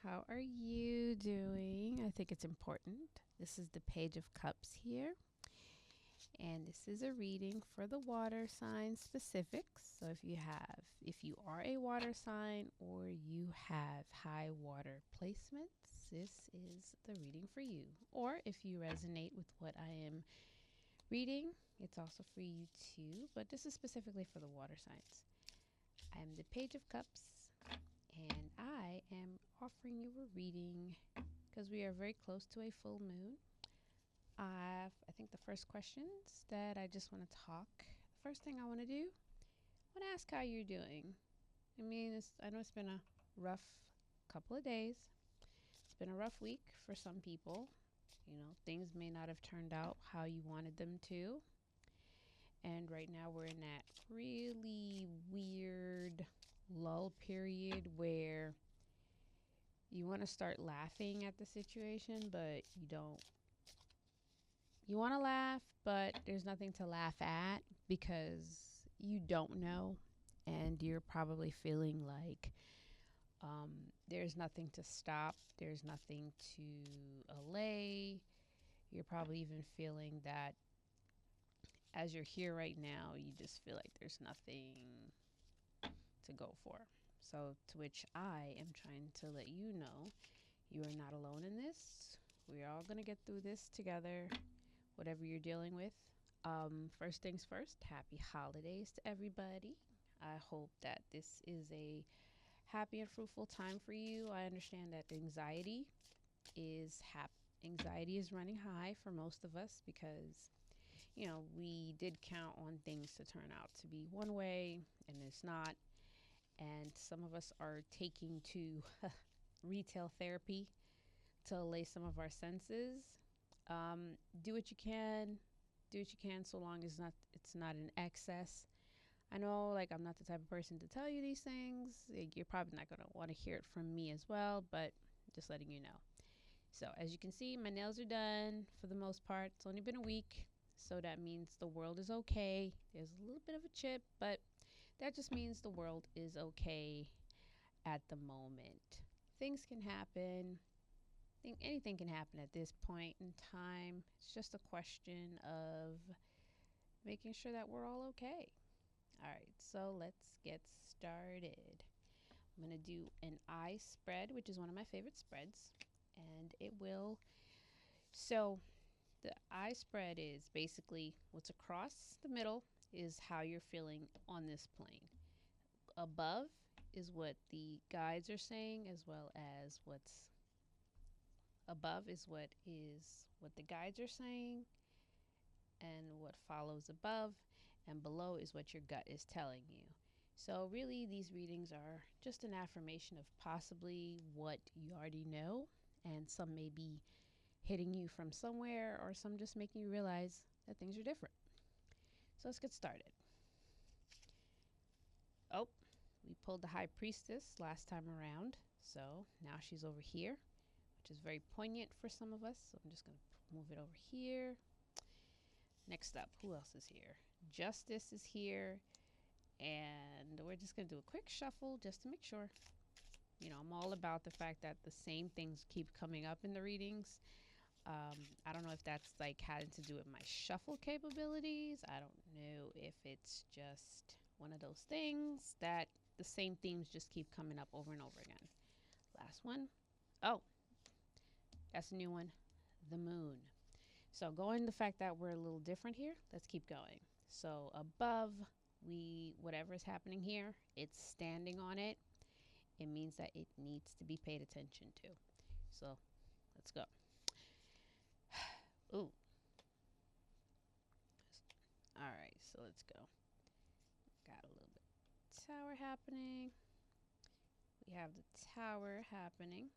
How are you doing? I think it's important. This is the Page of Cups here, and this is a reading for the water sign specifics. So if you are a water sign or you have high water placements, this is the reading for you. Or if you resonate with what I am reading, it's also for you too, but this is specifically for the water signs. I am the Page of Cups, and I am offering you a reading because we are very close to a full moon. I think the first questions that I just want to talk, the first thing I want to do, I want to ask how you're doing. I know it's been a rough couple of days. It's been a rough week for some people. Things may not have turned out how you wanted them to. And right now we're in that really weird lull period where you want to start laughing at the situation, but you don't. You want to laugh, but there's nothing to laugh at because you don't know, and you're probably feeling like there's nothing to stop, there's nothing to allay. You're probably even feeling that as you're here right now, you just feel like there's nothing to go for. So, to which I am trying to let you know, you are not alone in this. We're all going to get through this together, whatever you're dealing with. First things first, happy holidays to everybody. I hope that this is a happy and fruitful time for you. I understand that anxiety is running high for most of us because we did count on things to turn out to be one way and it's not. And some of us are taking to retail therapy to allay some of our senses. Do what you can. Do what you can so long as it's not in excess. I know, like, I'm not the type of person to tell you these things. You're probably not going to want to hear it from me as well, but just letting you know. So, as you can see, my nails are done for the most part. It's only been a week, so that means the world is okay. There's a little bit of a chip, but that just means the world is okay at the moment. Things can happen. Anything can happen at this point in time. It's just a question of making sure that we're all okay. All right, so let's get started. I'm going to do an eye spread, which is one of my favorite spreads, and so the eye spread is basically what's across the middle is how you're feeling on this plane. Above is what the guides are saying, as well as what's above is what the guides are saying, and what follows above and below is what your gut is telling you. So really these readings are just an affirmation of possibly what you already know, and some may be hitting you from somewhere or some just making you realize that things are different. So let's get started. Oh, we pulled the High Priestess last time around, so now she's over here, which is very poignant for some of us. So I'm just going to move it over here. Next up, who else is here? Justice is here, and we're just going to do a quick shuffle just to make sure. I'm all about the fact that the same things keep coming up in the readings. I don't know if that's like having to do with my shuffle capabilities. I don't know if it's just one of those things that the same themes just keep coming up over and over again. Last one. Oh, that's a new one. The moon. So going the fact that we're a little different here, let's keep going. So above, whatever is happening here, it's standing on it. It means that it needs to be paid attention to. So let's go. Ooh. All right, so let's go. Got a little bit of tower happening. We have the tower happening.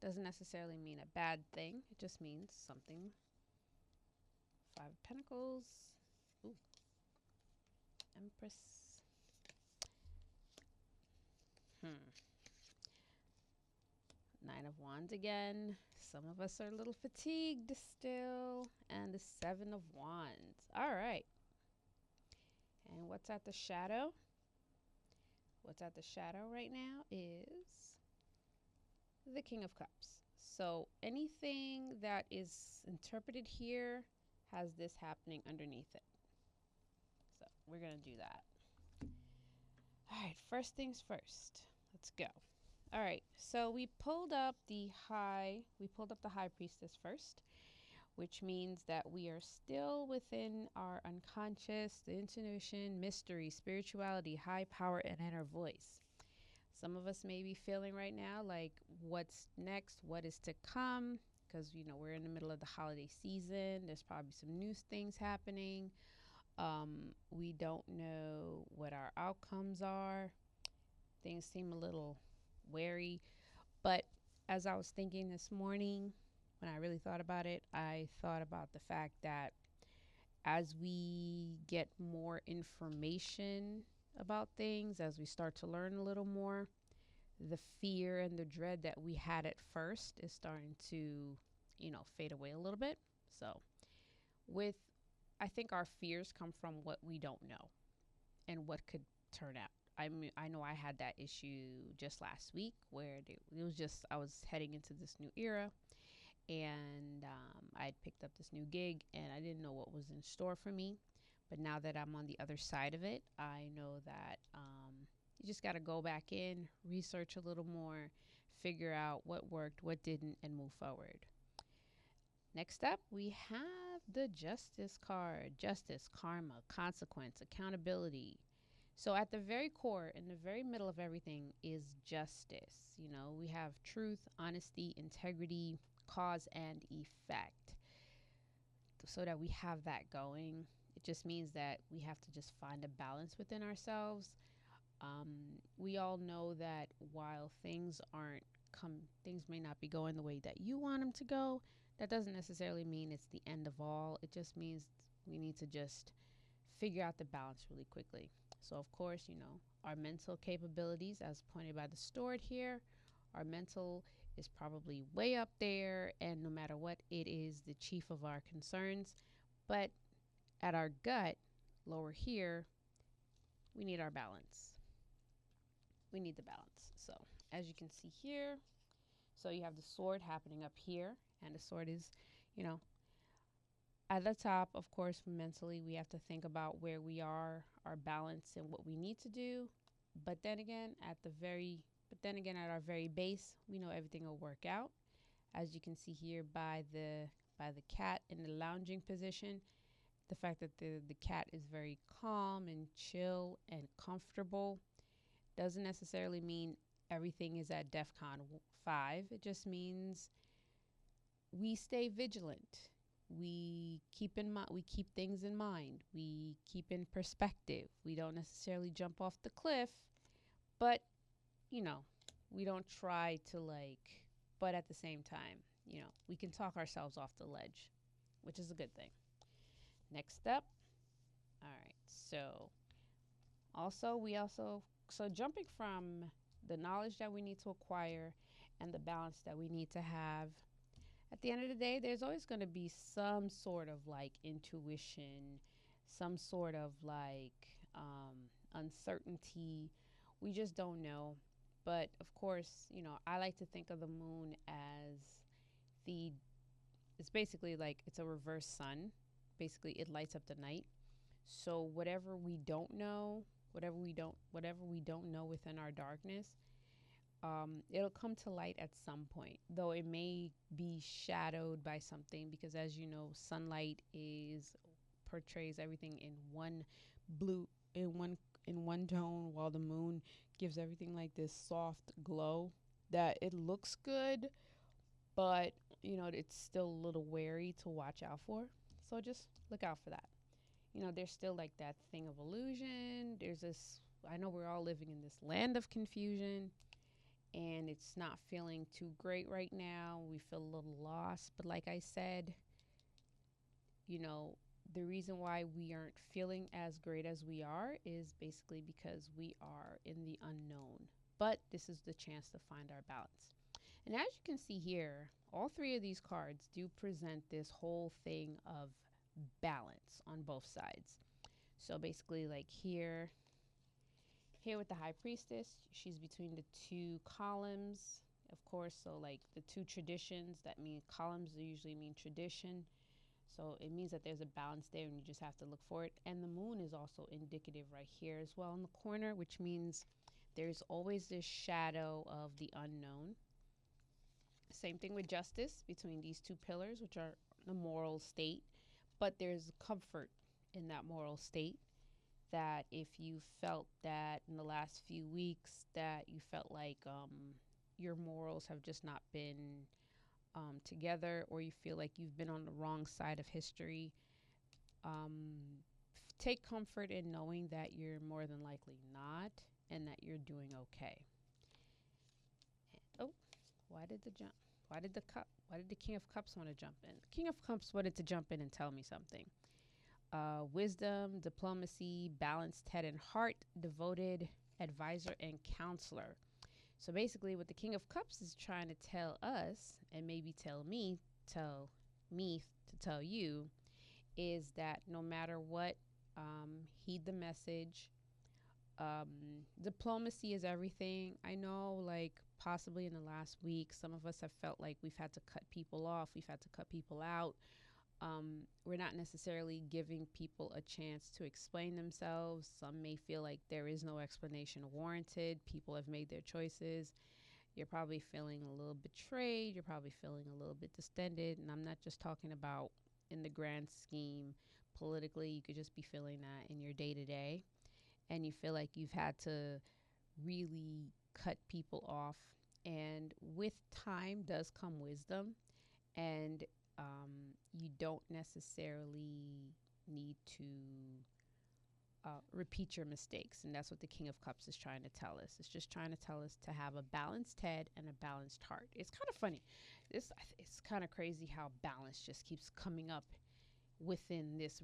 Doesn't necessarily mean a bad thing. It just means something. Five of Pentacles. Ooh. Empress. Nine of Wands again. Some of us are a little fatigued still. And the Seven of Wands. All right. And what's at the shadow? What's at the shadow right now is the King of Cups. So anything that is interpreted here has this happening underneath it. So we're going to do that. All right, first things first. Let's go. All right, so we pulled up the high priestess first, which means that we are still within our unconscious, the intuition, mystery, spirituality, high power, and inner voice. Some of us may be feeling right now like what's next, what is to come, because we're in the middle of the holiday season. There's probably some new things happening. We don't know what our outcomes are. Things seem a little wary. But as I was thinking this morning, when I really thought about it, I thought about the fact that as we get more information about things, as we start to learn a little more, the fear and the dread that we had at first is starting to, fade away a little bit. So, with I think our fears come from what we don't know and what could turn out. I know I had that issue just last week where it was just I was heading into this new era, and I had picked up this new gig and I didn't know what was in store for me. But now that I'm on the other side of it, I know that you just got to go back in, research a little more, figure out what worked, what didn't, and move forward. Next up, we have the Justice card. Justice, karma, consequence, accountability. So, at the very core, in the very middle of everything, is justice. We have truth, honesty, integrity, cause, and effect. So that we have that going, it just means that we have to just find a balance within ourselves. We all know that while things may not be going the way that you want them to go, that doesn't necessarily mean it's the end of all. It just means we need to just figure out the balance really quickly. So, of course, our mental capabilities, as pointed by the stored here, our mental is probably way up there, and no matter what, it is the chief of our concerns. But at our gut, lower here, we need our balance. We need the balance. So, as you can see here, so you have the sword happening up here, and the sword is, you know, at the top. Of course, mentally, we have to think about where we are, our balance, and what we need to do. But then again, at our very base, we know everything will work out. As you can see here by the cat in the lounging position, the fact that the cat is very calm and chill and comfortable doesn't necessarily mean everything is at DEFCON 5. It just means we stay vigilant. We keep things in mind. We keep in perspective. We don't necessarily jump off the cliff, but you know, we don't try to but at the same time, we can talk ourselves off the ledge, which is a good thing. Next up. All right. So jumping from the knowledge that we need to acquire and the balance that we need to have, at the end of the day, there's always going to be some sort of intuition, some sort of uncertainty. We just don't know. But of course, I like to think of the moon as the, it's basically it's a reverse sun. Basically, it lights up the night. So whatever we don't know within our darkness, it'll come to light at some point, though it may be shadowed by something, because as you know, sunlight is portrays everything in one blue in one tone, while the moon gives everything like this soft glow that it looks good, but it's still a little wary to watch out for. So just look out for that. There's still that thing of illusion. There's this, I know we're all living in this land of confusion, and it's not feeling too great right now. We feel a little lost. But like I said, the reason why we aren't feeling as great as we are is basically because we are in the unknown. But this is the chance to find our balance. And as you can see here, all three of these cards do present this whole thing of balance on both sides. So basically, here with the High Priestess, she's between the two columns, of course. So, like the two traditions that mean columns, they usually mean tradition. So it means that there's a balance there and you just have to look for it. And the moon is also indicative right here as well in the corner, which means there's always this shadow of the unknown. Same thing with justice between these two pillars, which are the moral state, but there's comfort in that moral state. That if you felt that in the last few weeks that you felt like your morals have just not been together, or you feel like you've been on the wrong side of history, take comfort in knowing that you're more than likely not, and that you're doing okay. Oh, why did the jump? Why did the cup? Why did the King of Cups want to jump in? The King of Cups wanted to jump in and tell me something. Wisdom, diplomacy, balanced head and heart, devoted advisor and counselor. So basically, what the King of Cups is trying to tell us, and maybe tell me to tell you, is that no matter what, heed the message. Diplomacy is everything. I know, like, possibly in the last week, some of us have felt like we've had to cut people off, we've had to cut people out. We're not necessarily giving people a chance to explain themselves. Some may feel like there is no explanation warranted. People have made their choices. You're probably feeling a little betrayed. You're probably feeling a little bit distended. And I'm not just talking about in the grand scheme politically. You could just be feeling that in your day to day. And you feel like you've had to really cut people off. And with time does come wisdom. And you don't necessarily need to repeat your mistakes. And that's what the King of Cups is trying to tell us. It's just trying to tell us to have a balanced head and a balanced heart. It's kind of funny. It's kind of crazy how balance just keeps coming up within this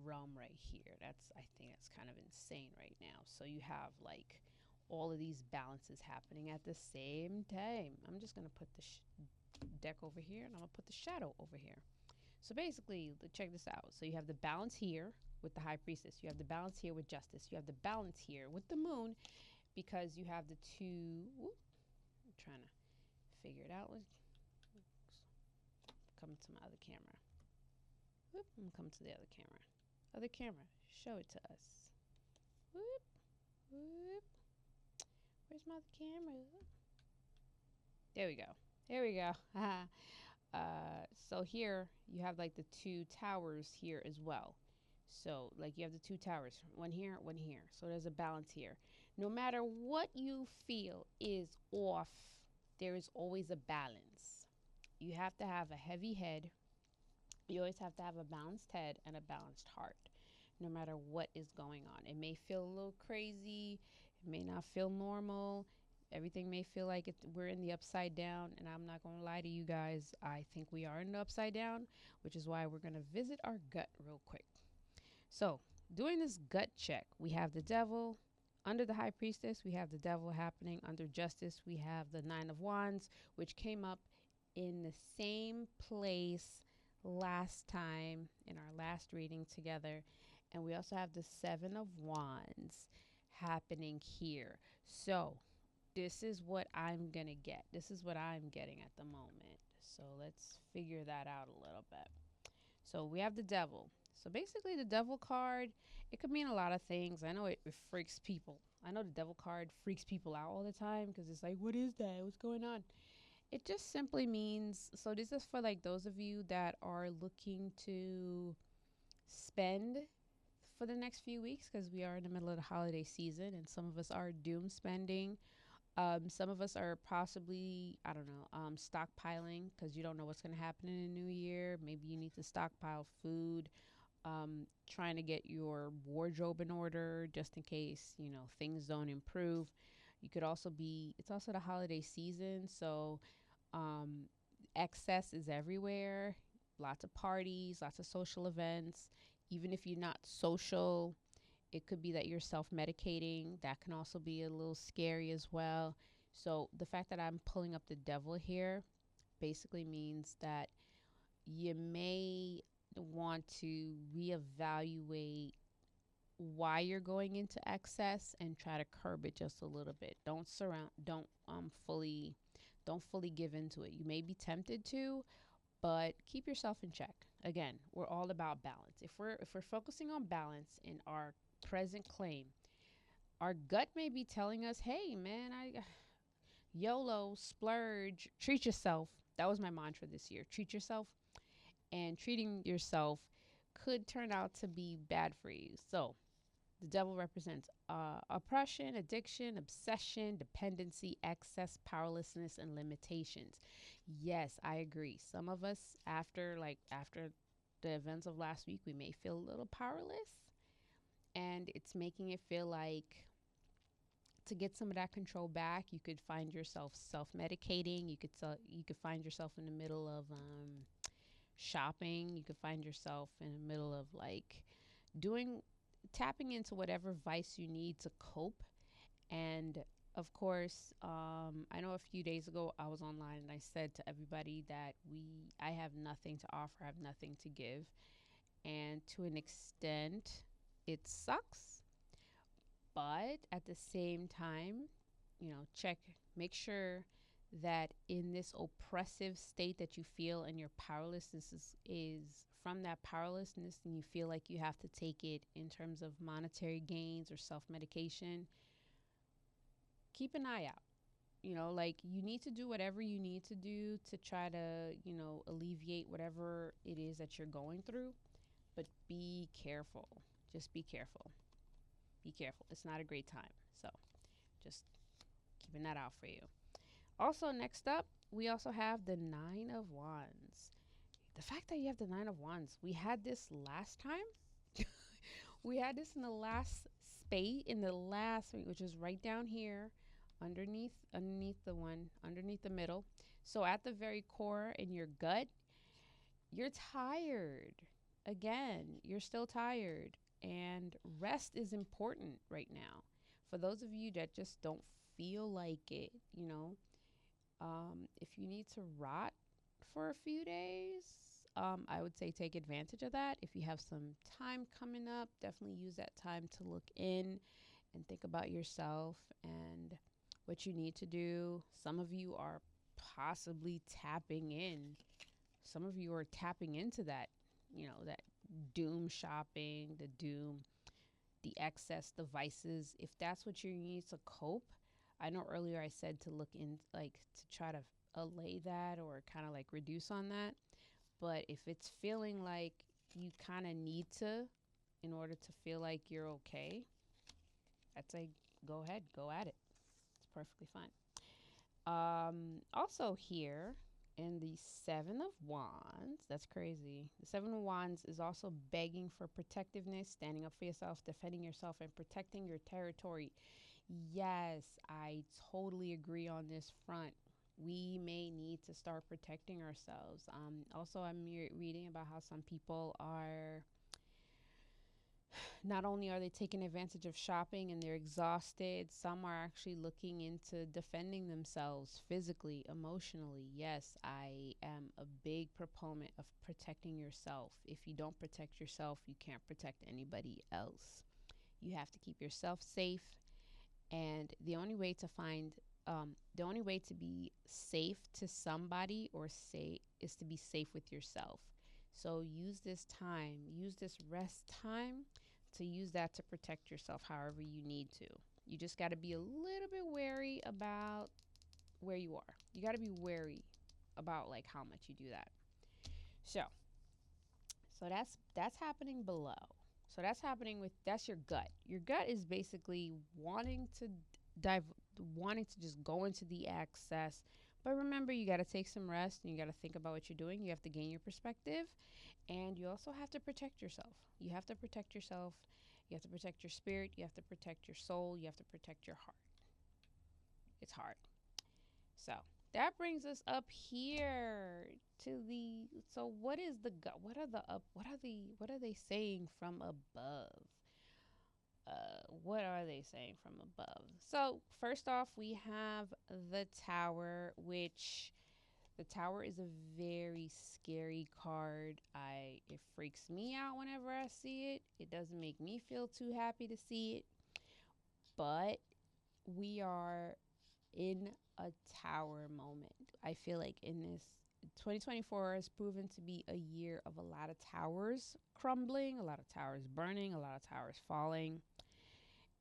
realm right here. I think that's kind of insane right now. So you have like all of these balances happening at the same time. I'm just going to put the deck over here, and I'm going to put the shadow over here. So basically, check this out. So you have the balance here with the High Priestess. You have the balance here with Justice. You have the balance here with the Moon, because you have the two. Whoop, I'm trying to figure it out. Let's come to my other camera. Whoop, I'm going to come to the other camera. Other camera, show it to us. Whoop, whoop. Where's my other camera? There we go. There we go. So here you have like the two towers here as well. So like you have the two towers, one here, one here. So there's a balance here. No matter what you feel is off, there is always a balance. You have to have a heavy head. You always have to have a balanced head and a balanced heart, no matter what is going on. It may feel a little crazy. It may not feel normal. Everything may feel like we're in the upside down, and I'm not going to lie to you guys. I think we are in the upside down, which is why we're going to visit our gut real quick. So, doing this gut check, we have the devil. Under the High Priestess, we have the devil happening. Under Justice, we have the Nine of Wands, which came up in the same place last time in our last reading together. And we also have the Seven of Wands happening here. So, this is what I'm going to get. This is what I'm getting at the moment. So let's figure that out a little bit. So we have the devil. So basically the devil card, it could mean a lot of things. I know it freaks people. I know the devil card freaks people out all the time because it's like, what is that? What's going on? It just simply means, so this is for like those of you that are looking to spend for the next few weeks, because we are in the middle of the holiday season and some of us are doom spending. Some of us are possibly, I don't know, stockpiling because you don't know what's going to happen in the new year. Maybe you need to stockpile food, trying to get your wardrobe in order just in case, things don't improve. You could also it's also the holiday season. So excess is everywhere. Lots of parties, lots of social events. Even if you're not social, it could be that you're self-medicating. That can also be a little scary as well. So the fact that I'm pulling up the devil here basically means that you may want to reevaluate why you're going into excess and try to curb it just a little bit. Don't fully give into it. You may be tempted to, but keep yourself in check. Again, we're all about balance. If we're focusing on balance in our present claim, our gut may be telling us, "Hey, man, I YOLO, splurge, treat yourself." That was my mantra this year. Treat yourself, and treating yourself could turn out to be bad for you. So, the devil represents oppression, addiction, obsession, dependency, excess, powerlessness, and limitations. Yes, I agree. Some of us, after the events of last week, we may feel a little powerless, and it's making it feel like to get some of that control back, you could find yourself self-medicating. You could find yourself in the middle of shopping. You could find yourself in the middle of like doing tapping into whatever vice you need to cope. And of course, I know a few days ago I was online and I said to everybody that I have nothing to offer, I have nothing to give, and to an extent, it sucks. But at the same time, make sure that in this oppressive state that you feel and your powerlessness is from that powerlessness, and you feel like you have to take it in terms of monetary gains or self medication, keep an eye out. Like you need to do whatever you need to do to try to, alleviate whatever it is that you're going through. But be careful. Just be careful. Be careful. It's not a great time. So just keeping that out for you. Also, next up, we also have the Nine of Wands. The fact that you have the Nine of Wands, we had this last time. We had this in the last spate, in the last, which is right down here, underneath the middle. So at the very core in your gut, you're tired. Again, you're still tired, and rest is important right now. For those of you that just don't feel like it, if you need to rot for a few days, I would say take advantage of that. If you have some time coming up, definitely use that time to look in and think about yourself and what you need to do. Some of you are possibly tapping in. Some of you are tapping into that, that doom shopping, the excess devices. If that's what you need to cope, I know earlier I said to look in, like to try to allay that or kind of like reduce on that. But if it's feeling like you kind of need to in order to feel like you're okay, I'd say go ahead, go at it. It's perfectly fine. Also here in the Seven of Wands, that's crazy. The Seven of Wands is also begging for protectiveness, standing up for yourself, defending yourself, and protecting your territory. Yes, I totally agree on this front. We may need to start protecting ourselves. Also, I'm reading about how some people are not only are they taking advantage of shopping and they're exhausted, some are actually looking into defending themselves physically, emotionally. Yes, I am a big proponent of protecting yourself. If you don't protect yourself, you can't protect anybody else. You have to keep yourself safe, and the only way to be safe to somebody or say is to be safe with yourself. So use this rest time to use that to protect yourself however you need to. You just got to be a little bit wary about where you are. You got to be wary about like how much you do that. So, so that's happening below. So that's your gut. Your gut is basically dive wanting to just go into the excess. But remember, you got to take some rest and you got to think about what you're doing. You have to gain your perspective, and you also have to protect yourself. You have to protect yourself. You have to protect your spirit. You have to protect your soul. You have to protect your heart. It's hard. So that brings us up here to the. So what is the gut? What are the up? What are they saying from above? What are they saying from above? So first off, we have the tower, which The Tower is a very scary card. It freaks me out whenever I see it. It doesn't make me feel too happy to see it. But we are in a tower moment. I feel like in this 2024 has proven to be a year of a lot of towers crumbling, a lot of towers burning, a lot of towers falling.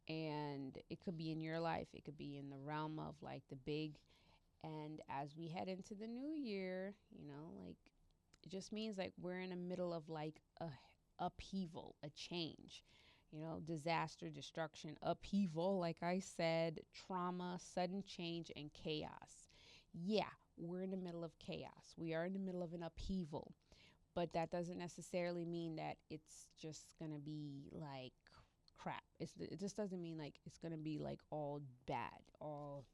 And it could be in your life, it could be in the realm of like the big. And as we head into the new year, like it just means like we're in the middle of like a upheaval, a change, disaster, destruction, upheaval, like I said, trauma, sudden change, and chaos. Yeah, we're in the middle of chaos. We are in the middle of an upheaval, but that doesn't necessarily mean that it's just going to be like crap. It just doesn't mean like it's going to be like all bad, all.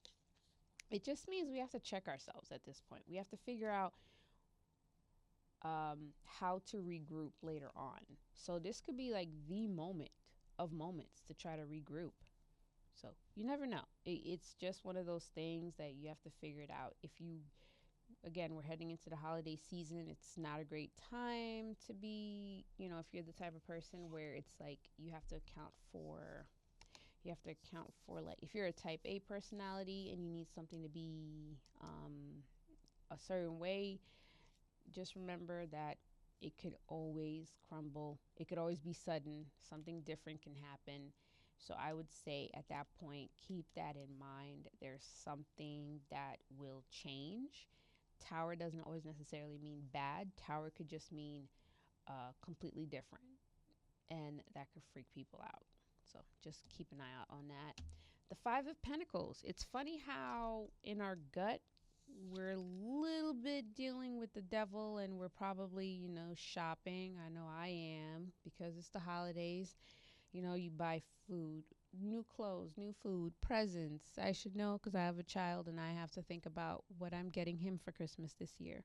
It just means we have to check ourselves at this point. We have to figure out how to regroup later on. So this could be like the moment of moments to try to regroup. So you never know. It's just one of those things that you have to figure it out. If you, again, we're heading into the holiday season, it's not a great time to be, if you're the type of person where it's like you have to account for like if you're a type A personality and you need something to be a certain way, just remember that it could always crumble. It could always be sudden. Something different can happen. So I would say at that point, keep that in mind. There's something that will change. Tower doesn't always necessarily mean bad. Tower could just mean completely different. And that could freak people out. So just keep an eye out on that. The Five of Pentacles. It's funny how in our gut we're a little bit dealing with the devil and we're probably, shopping. I know I am because it's the holidays. You buy food, new clothes, new food, presents. I should know because I have a child and I have to think about what I'm getting him for Christmas this year.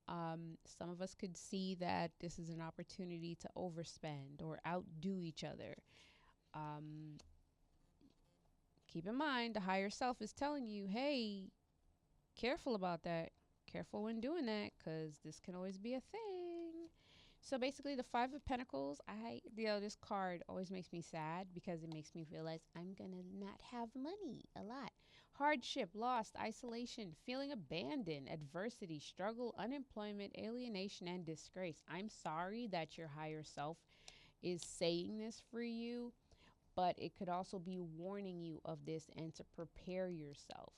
Some of us could see that this is an opportunity to overspend or outdo each other. Um, Keep in mind, the higher self is telling you, hey, careful about that. Careful when doing that because this can always be a thing. So basically, the Five of Pentacles, this card always makes me sad because it makes me realize I'm going to not have money a lot. Hardship, loss, isolation, feeling abandoned, adversity, struggle, unemployment, alienation, and disgrace. I'm sorry that your higher self is saying this for you, but it could also be warning you of this and to prepare yourself.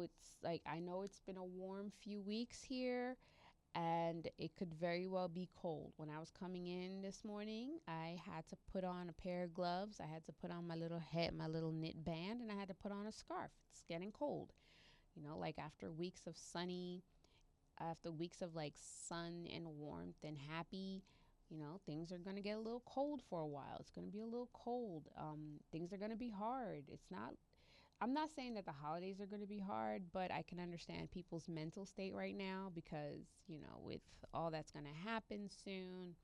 It's like I know it's been a warm few weeks here and it could very well be cold. When I was coming in this morning, I had to put on a pair of gloves. I had to put on my little knit band, and I had to put on a scarf. It's getting cold. Like after weeks of like sun and warmth and happy, things are going to get a little cold for a while. It's going to be a little cold. Things are going to be hard. I'm not saying that the holidays are going to be hard, but I can understand people's mental state right now because, with all that's going to happen soon,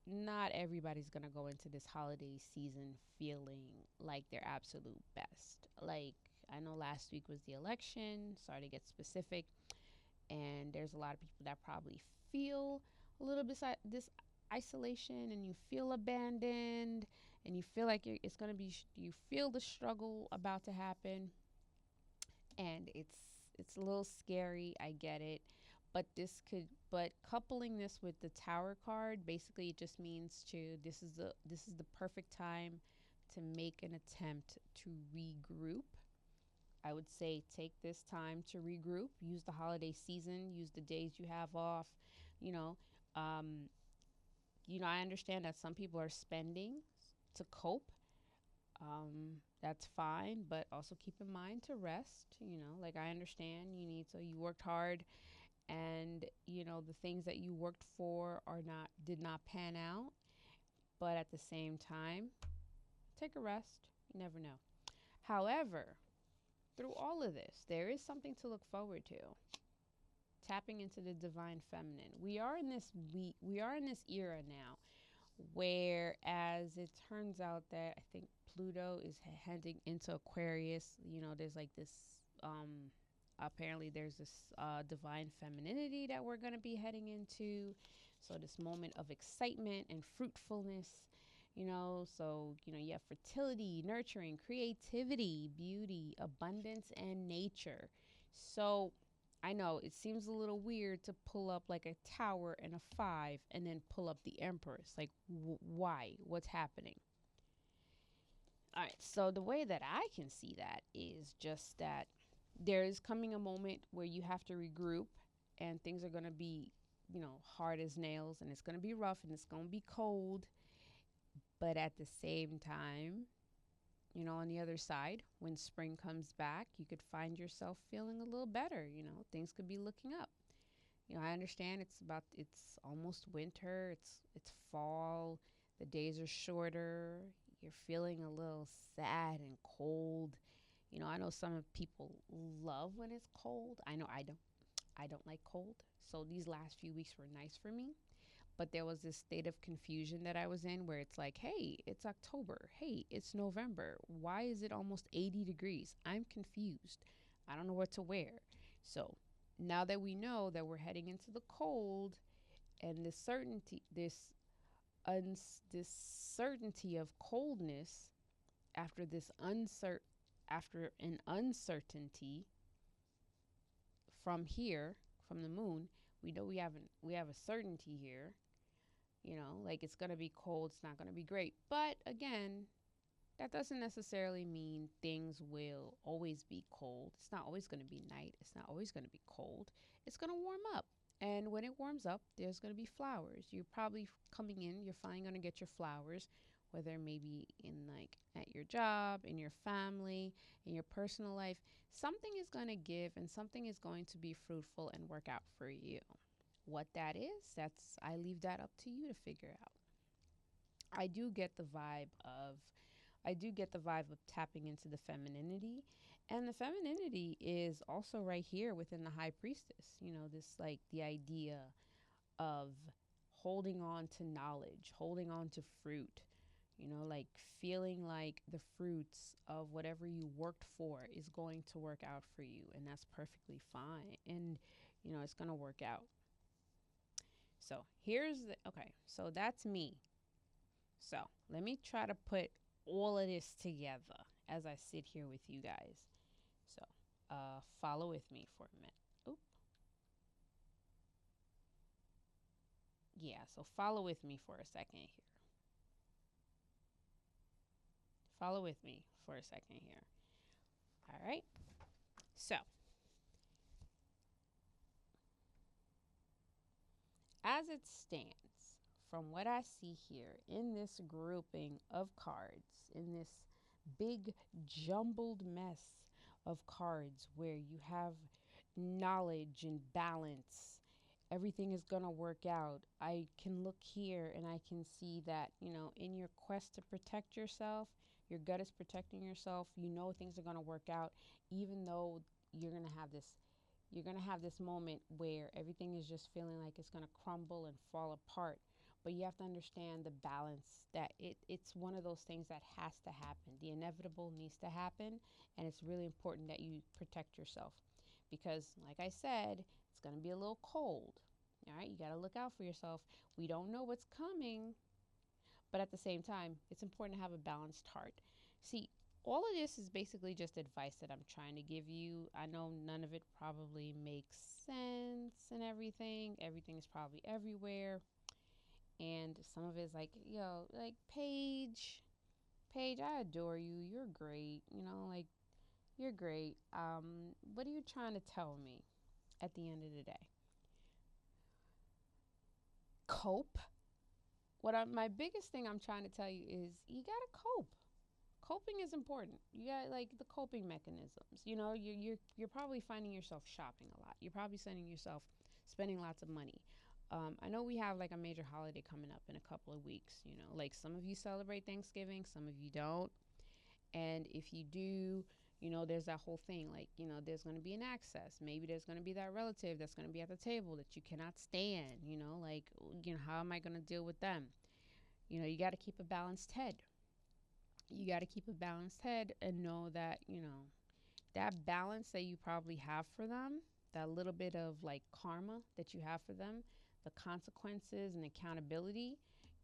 not everybody's going to go into this holiday season feeling like their absolute best. Like, I know last week was the election. Sorry to get specific. And there's a lot of people that probably feel a little bit this isolation and you feel abandoned and you feel like it's going to be you feel the struggle about to happen, and it's a little scary. I get it, but coupling this with the Tower card, basically it just means this is the perfect time to make an attempt to regroup. I would say take this time to regroup, use the holiday season, use the days you have off, you know. Um, I understand that some people are spending to cope. That's fine, but also keep in mind to rest. Like I understand you worked hard, and the things that you worked for did not pan out. But at the same time, take a rest. You never know. However, through all of this, there is something to look forward to. Tapping into the divine feminine. We are in this era now whereas it turns out that I think Pluto is heading into Aquarius. There's like this Apparently, there's this divine femininity that we're going to be heading into. So, this moment of excitement and fruitfulness, you have fertility, nurturing, creativity, beauty, abundance, and nature. So, I know it seems a little weird to pull up like a tower and a five and then pull up the Empress. Like, why? What's happening? All right, so the way that I can see that is just that there is coming a moment where you have to regroup and things are going to be, hard as nails and it's going to be rough and it's going to be cold. But at the same time, on the other side, when spring comes back, you could find yourself feeling a little better. Things could be looking up. I understand it's almost winter, it's fall, the days are shorter, you're feeling a little sad and cold. I know some people love when it's cold. I know I don't. I don't like cold. So these last few weeks were nice for me. But there was this state of confusion that I was in where it's like, hey, it's October. Hey, it's November. Why is it almost 80 degrees? I'm confused. I don't know what to wear. So now that we know that we're heading into the cold and this certainty of coldness after after an uncertainty from here, from the moon, we know we have a certainty here. Like it's gonna be cold, it's not gonna be great. But again, that doesn't necessarily mean things will always be cold. It's not always gonna be night. It's not always gonna be cold. It's gonna warm up. And when it warms up, there's gonna be flowers. You're probably coming in, you're finally gonna get your flowers, whether maybe in like at your job, in your family, in your personal life. Something is gonna give and something is going to be fruitful and work out for you. What that is, I leave that up to you to figure out. I do get the vibe of I do get the vibe of tapping into the femininity. And the femininity is also right here within the high priestess. This like the idea of holding on to knowledge, holding on to fruit, like feeling like the fruits of whatever you worked for is going to work out for you. And that's perfectly fine. And, it's going to work out. So okay, so that's me. So let me try to put all of this together as I sit here with you guys. So follow with me for a minute. Oop. Yeah, so follow with me for a second here. Follow with me for a second here. All right. So as it stands, from what I see here in this grouping of cards, in this big jumbled mess of cards where you have knowledge and balance, everything is going to work out. I can look here and I can see that, in your quest to protect yourself, your gut is protecting yourself. Things are going to work out, even though you're going to have this you're going to have this moment where everything is just feeling like it's going to crumble and fall apart. But you have to understand the balance that it's one of those things that has to happen. The inevitable needs to happen. And it's really important that you protect yourself because, like I said, it's going to be a little cold. All right. You got to look out for yourself. We don't know what's coming. But at the same time, it's important to have a balanced heart. See, all of this is basically just advice that I'm trying to give you. I know none of it probably makes sense and everything. Everything is probably everywhere. And some of it is like, like Paige, I adore you. You're great. Like you're great. What are you trying to tell me at the end of the day? Cope. My biggest thing I'm trying to tell you is you gotta cope. Coping is important. You got like the coping mechanisms. You're probably finding yourself shopping a lot. You're probably sending yourself spending lots of money. I know we have like a major holiday coming up in a couple of weeks. Like some of you celebrate Thanksgiving, some of you don't. And if you do, there's that whole thing like, there's going to be an access. Maybe there's going to be that relative that's going to be at the table that you cannot stand, like, how am I going to deal with them? You got to keep a balanced head. You got to keep a balanced head and know that, that balance that you probably have for them, that little bit of like karma that you have for them, the consequences and accountability,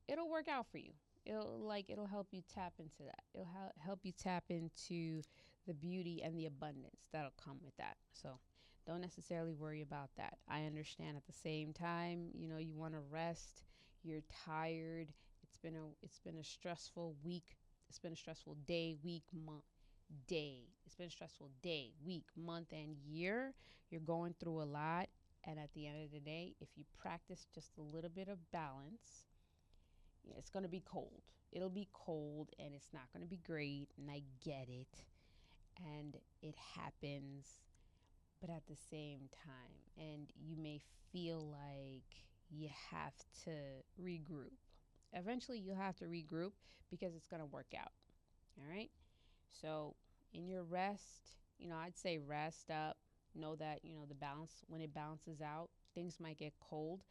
it'll work out for you. It'll help you tap into that. It'll help you tap into the beauty and the abundance that'll come with that. So don't necessarily worry about that. I understand at the same time, you want to rest. You're tired. It's been a stressful week. It's been a stressful day, week, month, day. It's been a stressful day, week, month, and year. You're going through a lot. And at the end of the day, if you practice just a little bit of balance, it's going to be cold. It'll be cold and it's not going to be great. And I get it. And it happens. But at the same time, and you may feel like you have to regroup. Eventually, you'll have to regroup because it's going to work out. All right. So, in your rest, I'd say rest up. Know that, the balance, when it balances out, things might get cold,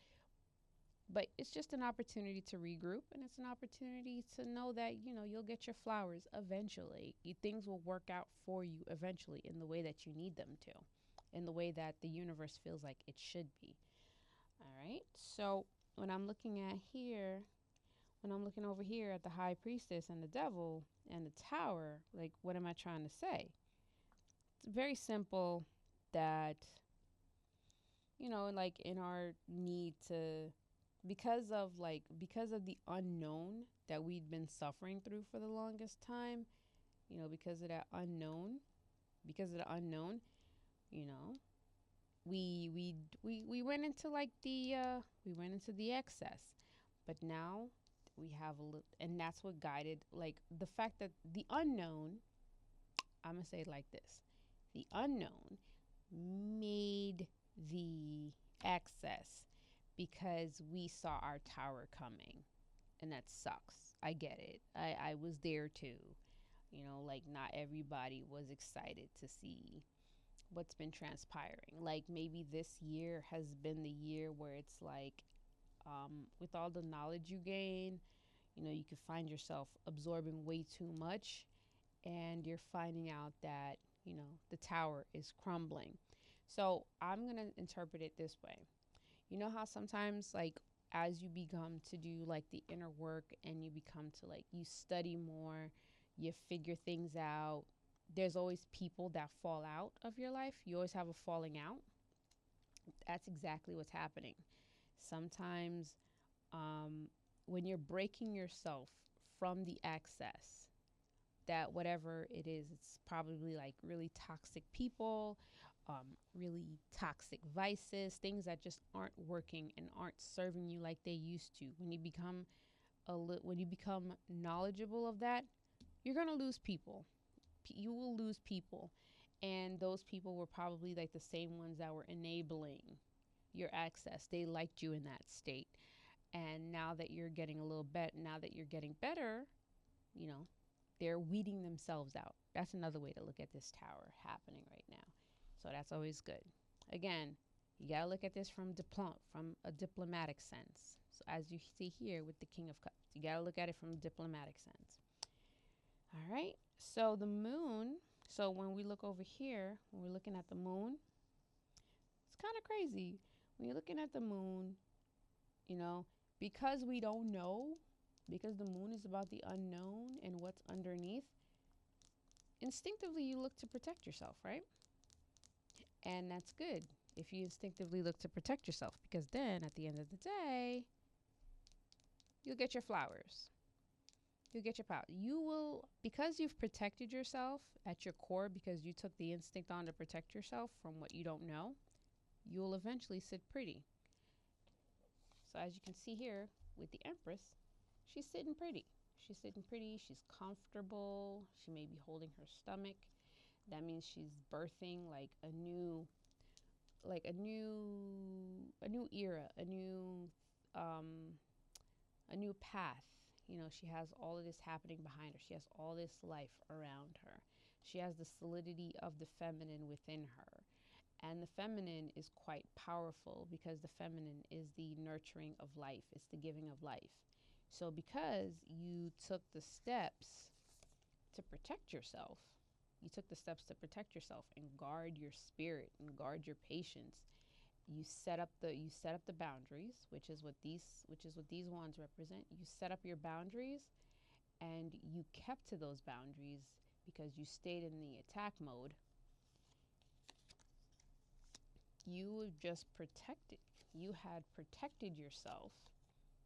but it's just an opportunity to regroup, and it's an opportunity to know that, you'll get your flowers eventually. Things will work out for you eventually in the way that you need them to, in the way that the universe feels like it should be. All right. So, when I'm looking at here, when I'm looking over here at the high priestess and the devil and the tower, like, what am I trying to say? It's very simple that, like in our need to, because of the unknown that we'd been suffering through for the longest time, because of that unknown, you know, we went into like we went into the excess, but now we have a little, and that's what guided, like, the fact that the unknown, I'm gonna say it like this: the unknown made the excess because we saw our tower coming, and that sucks. I get it. I was there too. Like, not everybody was excited to see what's been transpiring. Like, maybe this year has been the year where it's like, with all the knowledge you gain, you could find yourself absorbing way too much, and you're finding out that, the tower is crumbling. So I'm going to interpret it this way. You know how sometimes, like, as you become to do like the inner work, and you become to, like, you study more, you figure things out, there's always people that fall out of your life. You always have a falling out. That's exactly what's happening. Sometimes, when you're breaking yourself from the excess, that whatever it is, it's probably like really toxic people, really toxic vices, things that just aren't working and aren't serving you like they used to. When you become knowledgeable of that, you're gonna lose people. You will lose people, and those people were probably like the same ones that were enabling your access. They liked you in that state, and now that you're getting a little better, now that you're getting better, you know, they're weeding themselves out. That's another way to look at this tower happening right now. So that's always good. Again, you got to look at this from a diplomatic sense. So as you see here with the King of Cups, you got to look at it from a diplomatic sense. All right. So the moon, so when we look over here, when we're looking at the moon, it's kind of crazy. When you're looking at the moon, you know, because we don't know, because the moon is about the unknown and what's underneath, instinctively you look to protect yourself, right? And that's good if you instinctively look to protect yourself, because then at the end of the day, you'll get your flowers. You'll get your power. You will, because you've protected yourself at your core, because you took the instinct on to protect yourself from what you don't know, you'll eventually sit pretty. So as you can see here with the Empress, she's sitting pretty. She's sitting pretty. She's comfortable. She may be holding her stomach. That means she's birthing like a new era, a new path. She has all of this happening behind her. She has all this life around her. She has the solidity of the feminine within her. And the feminine is quite powerful, because the feminine is the nurturing of life. It's the giving of life. So because you took the steps to protect yourself, You took the steps to protect yourself and guard your spirit and guard your patience. You set up the boundaries, which is what these wands represent. You set up your boundaries and you kept to those boundaries because you stayed in the attack mode. You have just protected. You had protected yourself.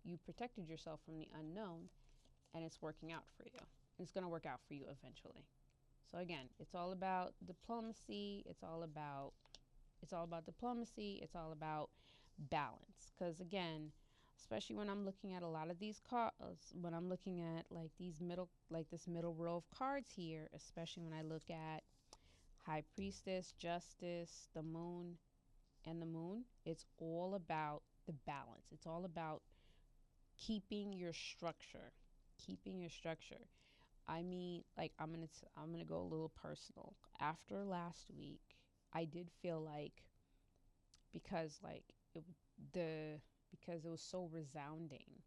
You protected yourself from the unknown, and it's working out for you. It's going to work out for you eventually. So again, it's all about diplomacy. It's all about diplomacy. It's all about balance. Because again, especially when I'm looking at a lot of these cards, when I'm looking at this middle row of cards here, especially when I look at High Priestess, Justice, the Moon, and the Moon, it's all about the balance. It's all about keeping your structure. Keeping your structure. I mean, like I'm gonna go a little personal. After last week, I did feel like because like it the because it was so resounding.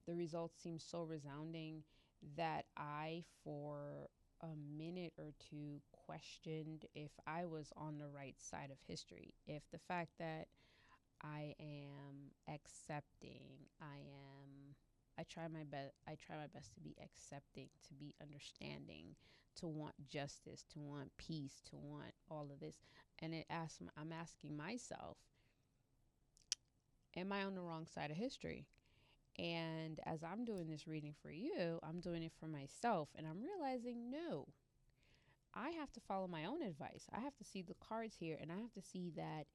The results seemed so resounding that I, for a minute or two, questioned if I was on the right side of history. If the fact that I am accepting, I try my best to be accepting, to be understanding, to want justice, to want peace, to want all of this. And I'm asking myself, am I on the wrong side of history? And as I'm doing this reading for you, I'm doing it for myself. And I'm realizing, no, I have to follow my own advice. I have to see the cards here and I have to see that,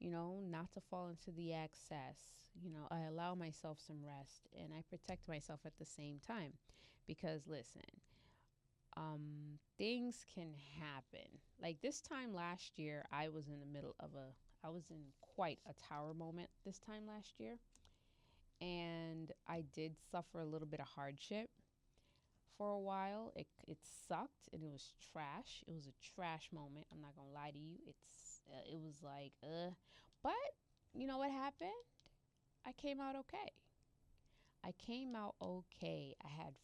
not to fall into the excess. I allow myself some rest and I protect myself at the same time. Because listen, things can happen. Like this time last year, I was in quite a tower moment this time last year. And I did suffer a little bit of hardship for a while. It sucked and it was trash. It was a trash moment. I'm not gonna lie to you. It was like but you know what happened? I came out okay. I came out okay. I had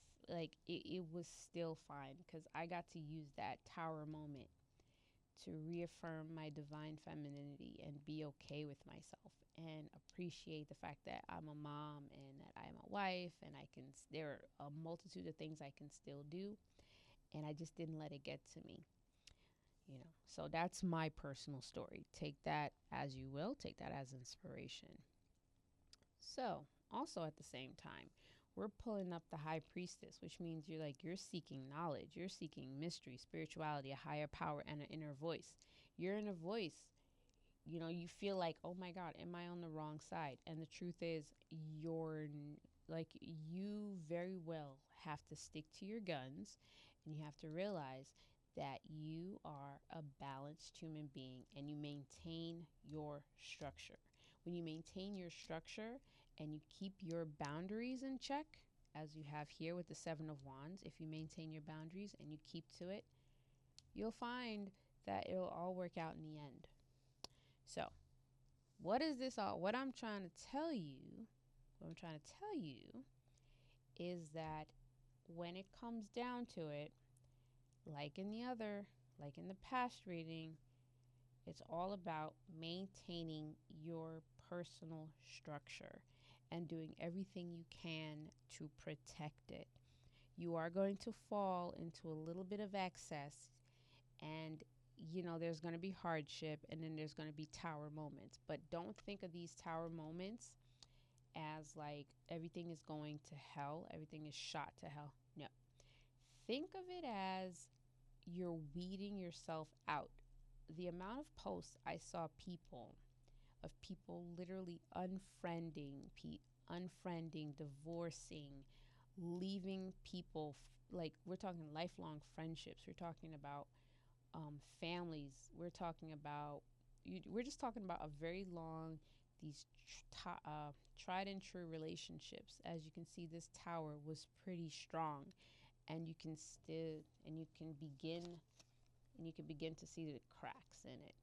it was still fine because I got to use that tower moment to reaffirm my divine femininity and be okay with myself and appreciate the fact that I'm a mom and that I'm a wife and there are a multitude of things I can still do, and I just didn't let it get to me. So that's my personal story. Take that as you will, take that as inspiration. So, also at the same time, we're pulling up the High Priestess, which means you're seeking knowledge, you're seeking mystery, spirituality, a higher power, and an inner voice. Your inner voice, you feel like, oh my God, am I on the wrong side? And the truth is, you very well have to stick to your guns, and you have to realize that you are a balanced human being and you maintain your structure. When you maintain your structure and you keep your boundaries in check, as you have here with the Seven of Wands, if you maintain your boundaries and you keep to it, you'll find that it'll all work out in the end. So, what I'm trying to tell you, is that when it comes down to it, like in the past reading, it's all about maintaining your personal structure and doing everything you can to protect it. You are going to fall into a little bit of excess, and there's going to be hardship, and then there's going to be tower moments. But don't think of these tower moments as like everything is going to hell, everything is shot to hell. No. Think of it as you're weeding yourself out. The amount of posts I saw of people literally unfriending, divorcing, leaving people, like we're talking lifelong friendships. We're talking about families. We're just talking about a very long, these tried and true relationships. As you can see, this tower was pretty strong, and you can begin to see the cracks in it.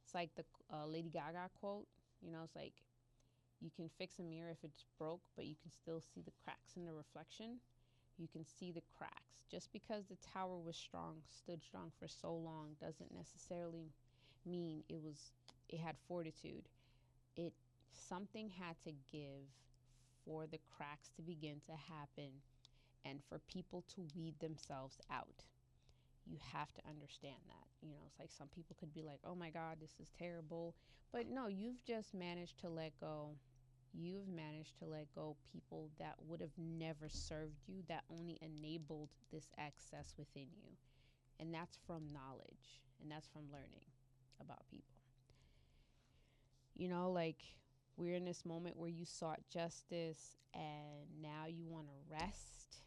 It's like the Lady Gaga quote. It's like you can fix a mirror if it's broke, but you can still see the cracks in the reflection. You can see the cracks. Just because the tower was strong, stood strong for so long, doesn't necessarily mean it had fortitude. It Something had to give for the cracks to begin to happen and for people to weed themselves out. You have to understand that. It's like some people could be like, oh my God, this is terrible. But no, you've just managed to let go. You've managed to let go people that would have never served you, that only enabled this access within you. And that's from knowledge and that's from learning about people. Like we're in this moment where you sought justice and now you want to rest.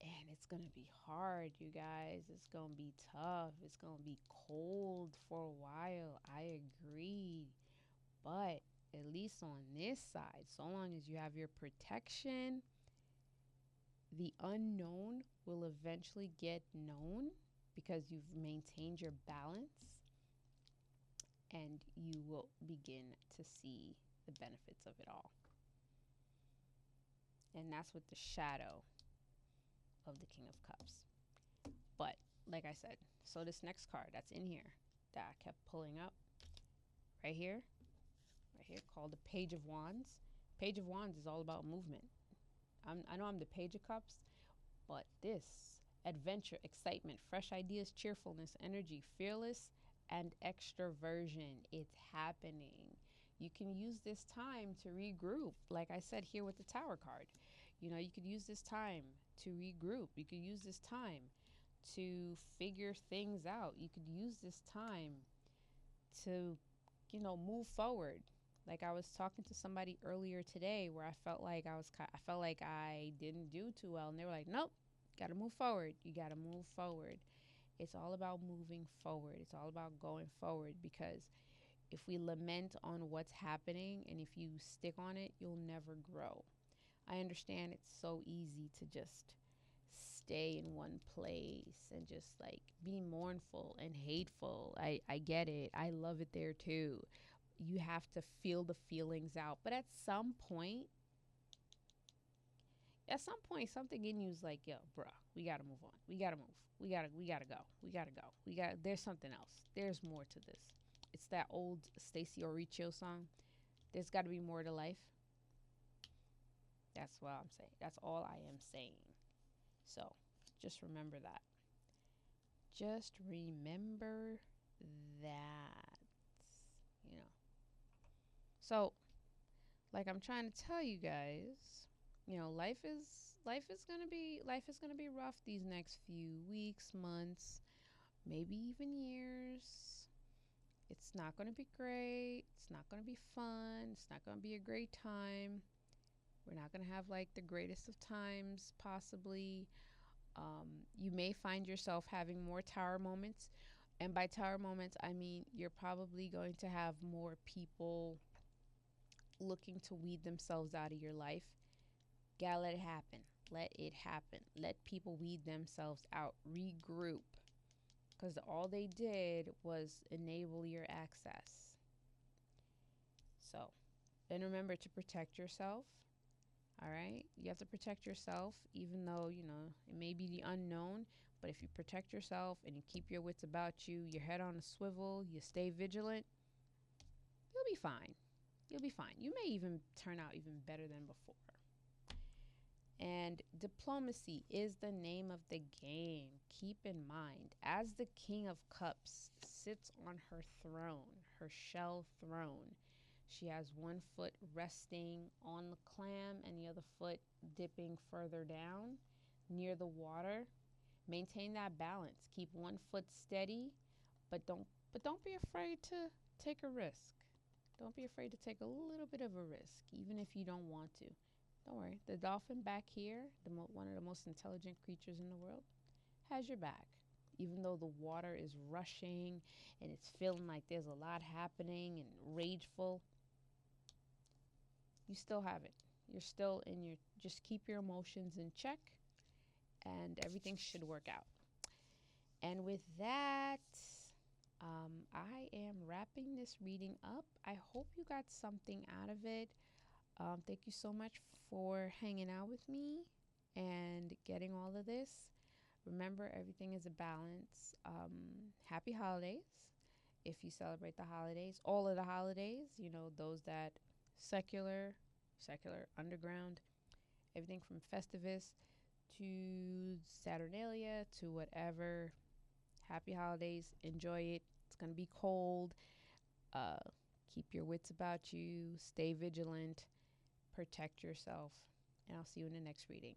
And it's going to be hard, you guys. It's going to be tough. It's going to be cold for a while. I agree. But at least on this side, so long as you have your protection, the unknown will eventually get known because you've maintained your balance and you will begin to see the benefits of it all. And that's with the shadow of the King of Cups. But like I said, so this next card that's in here that I kept pulling up right here, called the Page of Wands. Page of Wands is all about movement. I know I'm the Page of Cups, but this adventure, excitement, fresh ideas, cheerfulness, energy, fearless, and extroversion. It's happening. You can use this time to regroup. Like I said here with the Tower card, you could use this time to regroup. You could use this time to figure things out. You could use this time to, move forward. Like I was talking to somebody earlier today where I felt like I didn't do too well, and they were like, "Nope, got to move forward. You got to move forward." It's all about moving forward. It's all about going forward, because if we lament on what's happening and if you stick on it, you'll never grow. I understand it's so easy to just stay in one place and just like be mournful and hateful. I get it. I love it there too. You have to feel the feelings out. But at some point, something in you is like, yo, bruh, we got to move on. We got to move. We got to go. There's something else. There's more to this. It's that old Stacey Oricho song. There's got to be more to life. That's what I'm saying. That's all I am saying. So just remember that. Just remember that, you know. So, like I'm trying to tell you guys, life is gonna be rough these next few weeks, months, maybe even years. It's not gonna be great. It's not gonna be fun. It's not gonna be a great time. We're not gonna have like the greatest of times, possibly. You may find yourself having more tower moments. And by tower moments, I mean you're probably going to have more people looking to weed themselves out of your life. Gotta let it happen. Let it happen. Let people weed themselves out. Regroup. Because all they did was enable your access. So then remember to protect yourself. All right. You have to protect yourself, even though, it may be the unknown. But if you protect yourself and you keep your wits about you, your head on a swivel, you stay vigilant, you'll be fine. You'll be fine. You may even turn out even better than before. And diplomacy is the name of the game. Keep in mind, as the King of Cups sits on her throne, her shell throne, she has one foot resting on the clam and the other foot dipping further down near the water. Maintain that balance. Keep one foot steady, but don't be afraid to take a risk. Don't be afraid to take a little bit of a risk, even if you don't want to. Don't worry. The dolphin back here, one of the most intelligent creatures in the world, has your back. Even though the water is rushing and it's feeling like there's a lot happening and rageful, you still have it. You're still in your, just keep your emotions in check and everything should work out. And with that, I am wrapping this reading up. I hope you got something out of it. Thank you so much for hanging out with me. and getting all of this. Remember, everything is a balance. Happy holidays if you celebrate the holidays, all of the holidays, you know, those that secular, underground, everything from Festivus to Saturnalia to whatever. Happy holidays. Enjoy it. It's going to be cold. Uh, Keep your wits about you. Stay vigilant. Protect yourself. And I'll see you in the next reading.